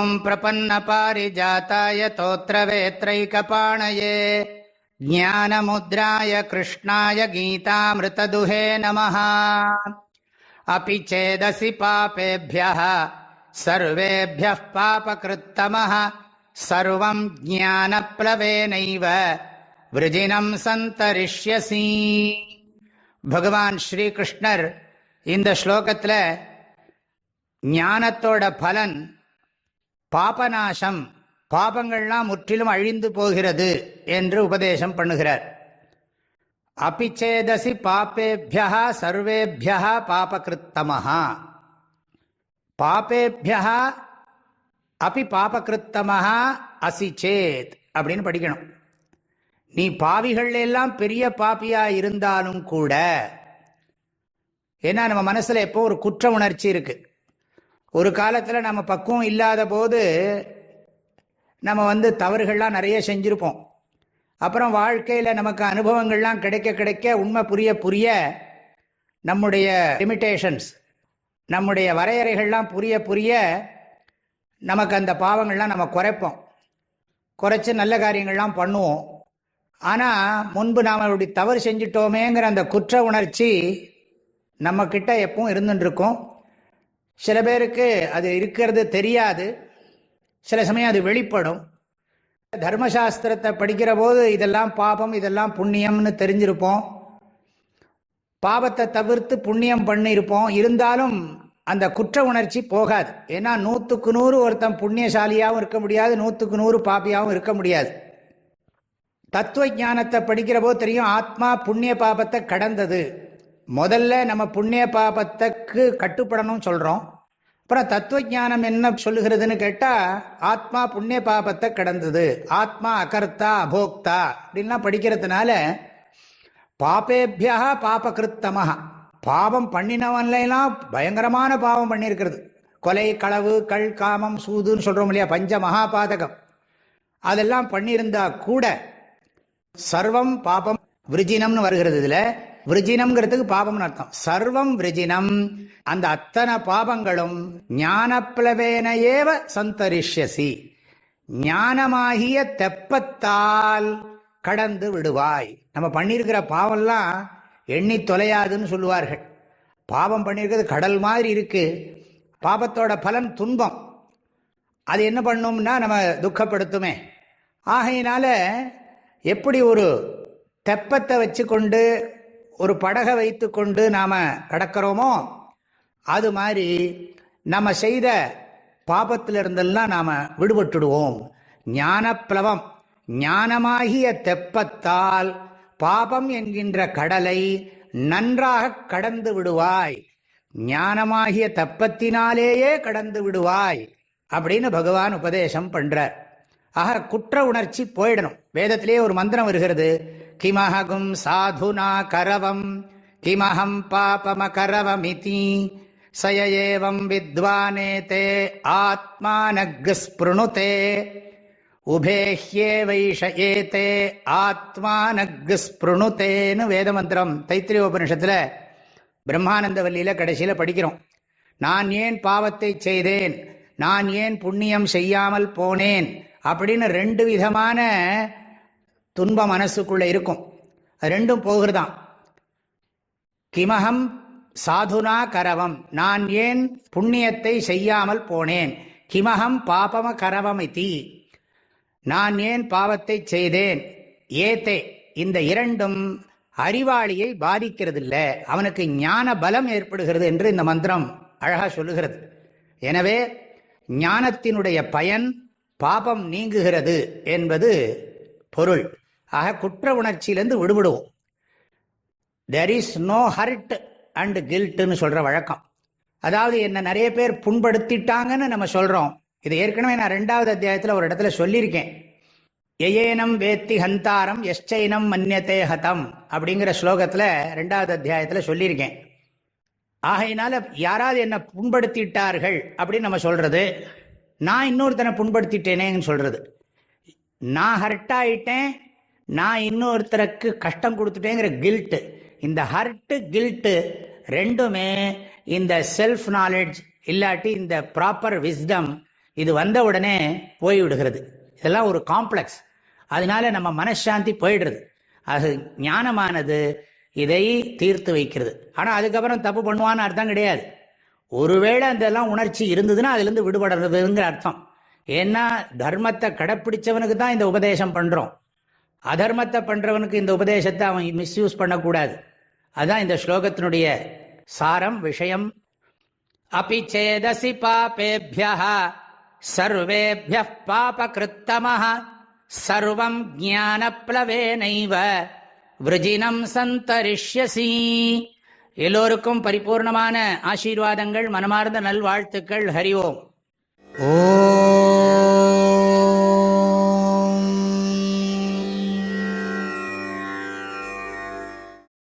ஓம் பிரபன்ன பாரிஜாதாய தோத்ரவேத்ரைகபாணயே ஞானமுத்ராய கிருஷ்ணாய கீதாமிருததுஹே நமः. அபி சேதசி பாபேப்யः சர்வேப்யः பாபக்ருத்தமः சர்வம் ஞானப்ளவேனைவ விருஜினம் சந்தரிஷ்யசி. பகவான் ஸ்ரீகிருஷ்ணர் இந்த ஸ்லோகத்தில் ஞானத்தோட பலன் பாபநாசம், பாபங்கள்லாம் முற்றிலும் அழிந்து போகிறது என்று உபதேசம் பண்ணுகிறார். அபிச்சேதசி பாபேபியா சர்வேபியா பாபகிருத்தமஹா. பாபேபியா அபி பாபகிருத்தமஹா அசி சேத் அப்படின்னு படிக்கணும். நீ பாவிகள் எல்லாம் பெரிய பாப்பியா இருந்தாலும் கூட, ஏன்னா நம்ம மனசுல எப்போ ஒரு குற்ற உணர்ச்சி இருக்கு. ஒரு காலத்தில் நம்ம பக்குவம் இல்லாத போது நம்ம தவறுகள்லாம் நிறைய செஞ்சுருப்போம். அப்புறம் வாழ்க்கையில் நமக்கு அனுபவங்கள்லாம் கிடைக்க கிடைக்க உண்மை புரிய புரிய நம்முடைய லிமிட்டேஷன்ஸ், நம்முடைய வரையறைகள்லாம் புரிய புரிய நமக்கு அந்த பாவங்கள்லாம் நம்ம குறைச்சி நல்ல காரியங்கள்லாம் பண்ணுவோம். ஆனால் முன்பு நாம் அப்படி தவறு செஞ்சிட்டோமேங்கிற அந்த குற்ற உணர்ச்சி நம்மக்கிட்ட எப்பவும் இருந்துருக்கும். சில பேருக்கு அது இருக்கிறது தெரியாது, சில சமயம் அது வெளிப்படும். தர்மசாஸ்திரத்தை படிக்கிற போது இதெல்லாம் பாபம் இதெல்லாம் புண்ணியம்னு தெரிஞ்சிருப்போம். பாவத்தை தவிர்த்து புண்ணியம் பண்ணியிருப்போம். இருந்தாலும் அந்த குற்ற உணர்ச்சி போகாது. ஏன்னா 100க்கு 100 ஒருத்தன் புண்ணியசாலியாகவும் இருக்க முடியாது, 100க்கு 100 பாப்பியாகவும் இருக்க முடியாது. தத்துவ ஞானத்தை படிக்கிற போது தெரியும், ஆத்மா புண்ணிய பாபத்தை கடந்தது. முதல்ல நம்ம புண்ணிய பாபத்துக்கு கட்டுப்படணும்னு சொல்கிறோம். அப்புறம் தத்துவ ஞானம் என்ன சொல்லுகிறதுன்னு கேட்டால், ஆத்மா புண்ணிய பாபத்தை கடந்தது, ஆத்மா அகர்த்தா அபோக்தா அப்படின்லாம் படிக்கிறதுனால பாபேபியா பாபகிருத்தமாக, பாவம் பண்ணினவன்லாம் பயங்கரமான பாவம் பண்ணியிருக்கிறது. கொலை, களவு, கள், காமம், சூதுன்னு சொல்கிறோம் இல்லையா, பஞ்ச மகாபாதகம், அதெல்லாம் பண்ணியிருந்தா கூட சர்வம் பாபம் விருஜினம்னு வருகிறது. இதுல விருஜினம்ங்கிறதுக்கு பாபம்னு அர்த்தம். சர்வம் விருஜினம், அந்த அத்தனை பாபங்களும் ஞானப்ளவேனையேவ சந்தரிஷ்யசி, ஞானமாகிய தெப்பத்தால் கடந்து விடுவாய். நம்ம பண்ணியிருக்கிற பாவம்லாம் எண்ணி தொலையாதுன்னு சொல்லுவார்கள். பாவம் பண்ணியிருக்கிறது கடல் மாதிரி இருக்கு. பாபத்தோட பலன் துன்பம். அது என்ன பண்ணும்னா நம்ம துக்கப்படுத்துமே. ஆகையினால எப்படி ஒரு தெப்பத்தை வச்சு கொண்டு ஒரு படகை வைத்து கொண்டு நாம் கடக்கிறோமோ, அது மாதிரி நம்ம செய்த பாபத்திலிருந்தெல்லாம் நாம் விடுபட்டுடுவோம். ஞானப்ளவம், ஞானமாகிய தெப்பத்தால் பாபம் என்கின்ற கடலை நன்றாக கடந்து விடுவாய். ஞானமாகிய தெப்பத்தினாலேயே கடந்து விடுவாய் அப்படின்னு பகவான் உபதேசம் பண்றார். ஆக குற்ற உணர்ச்சி போயிடணும். வேதத்திலே ஒரு மந்திரம் வருகிறது, கிமஹகும் சாதுனா கரவம் கிமஹம் பாபமகரவமிதி சயஏவம் வித்வானேதே ஆத்மானக் ஸ்ப்ருணுதே உபேஹ்யே வைஷயேதே ஆத்மானக் ஸ்ப்ருணுதேன்னு வேத மந்திரம் தைத்திரிய உபனிஷத்துல பிரம்மானந்தவல்லியில கடைசியில படிக்கிறோம். நான் ஏன் பாவத்தை செய்தேன், நான் ஏன் புண்ணியம் செய்யாமல் போனேன் அப்படின்னு 2 விதமான துன்பம் மனசுக்குள்ள இருக்கும். அது ரெண்டும் போகிறதாம். கிமஹம் சாதுனா கரவம், நான் ஏன் புண்ணியத்தை செய்யாமல் போனேன். கிமஹம் பாபம கரவமிதி, நான் ஏன் பாவத்தை செய்தேன். ஏதே, இந்த இரண்டும் அறிவாளியை பாதிக்கிறதில்ல, அவனுக்கு ஞான பலம் ஏற்படுகிறது என்று இந்த மந்திரம் அழகா சொல்லுகிறது. எனவே ஞானத்தினுடைய பயன் பாபம் நீங்குகிறது என்பது பொருள். ஆக குற்ற உணர்ச்சியிலிருந்து விடுபடுவோம். there is no hurt and guiltன்னு சொல்ற வழக்கம். அதாவது என்ன நிறைய பேர் புண்படுத்திட்டாங்கன்னு நம்ம சொல்றோம். இது ஏற்கனவே நான் 2வது அத்தியாயத்தில் ஒரு இடத்துல சொல்லியிருக்கேன். எயேனம் வேத்தி ஹந்தாரம் எஸ்சைனம் மன்யத்தே ஹதம் அப்படிங்கிற ஸ்லோகத்தில் 2வது அத்தியாயத்தில் சொல்லியிருக்கேன். ஆகையினால யாராவது என்ன புண்படுத்திட்டார்கள் அப்படின்னு நம்ம சொல்றது, நான் இன்னொருத்தனை புண்படுத்திட்டேனேன்னு சொல்றது. நான் ஹர்ட் ஆயிட்டேன், நான் இன்னொருத்தருக்கு கஷ்டம் கொடுத்துட்டேங்கிற கில்ட்டு. இந்த ஹர்ட்டு கில்ட்டு ரெண்டுமே இந்த செல்ஃப் நாலேஜ் இல்லாட்டி இந்த ப்ராப்பர் விஸ்டம், இது வந்த உடனே போய்விடுகிறது. இதெல்லாம் ஒரு காம்ப்ளெக்ஸ். அதனால நம்ம மனசாந்தி போயிடுறது. அது ஞானமானது இதை தீர்த்து வைக்கிறது. ஆனால் அதுக்கப்புறம் தப்பு பண்ணுவான்னு அர்த்தம் கிடையாது. ஒருவேளை அதெல்லாம் உணர்ச்சி இருந்ததுன்னா அதுலேருந்து விடுபடுறதுங்கிற அர்த்தம். ஏன்னா தர்மத்தை கடைப்பிடிச்சவனுக்கு தான் இந்த உபதேசம் பண்ணுறோம். அதர்மத்தை பண்ணுறவனுக்கு இந்த உபதேசத்தை அவன் மிஸ்யூஸ் பண்ணக்கூடாது. அதுதான் இந்த ஸ்லோகத்தினுடைய சாரம், விஷயம். அபி சேதசி பாபேப்யஹ சர்வேப்யஹ பாபகிருத்தமஹ சர்வம் ஞானப்ளவேனைவ விருஜினம் சந்தரிஷ்யசி. எல்லோருக்கும் பரிபூர்ணமான ஆசீர்வாதங்கள், மனமார்ந்த நல்வாழ்த்துக்கள். ஹரி ஓம். ஓம்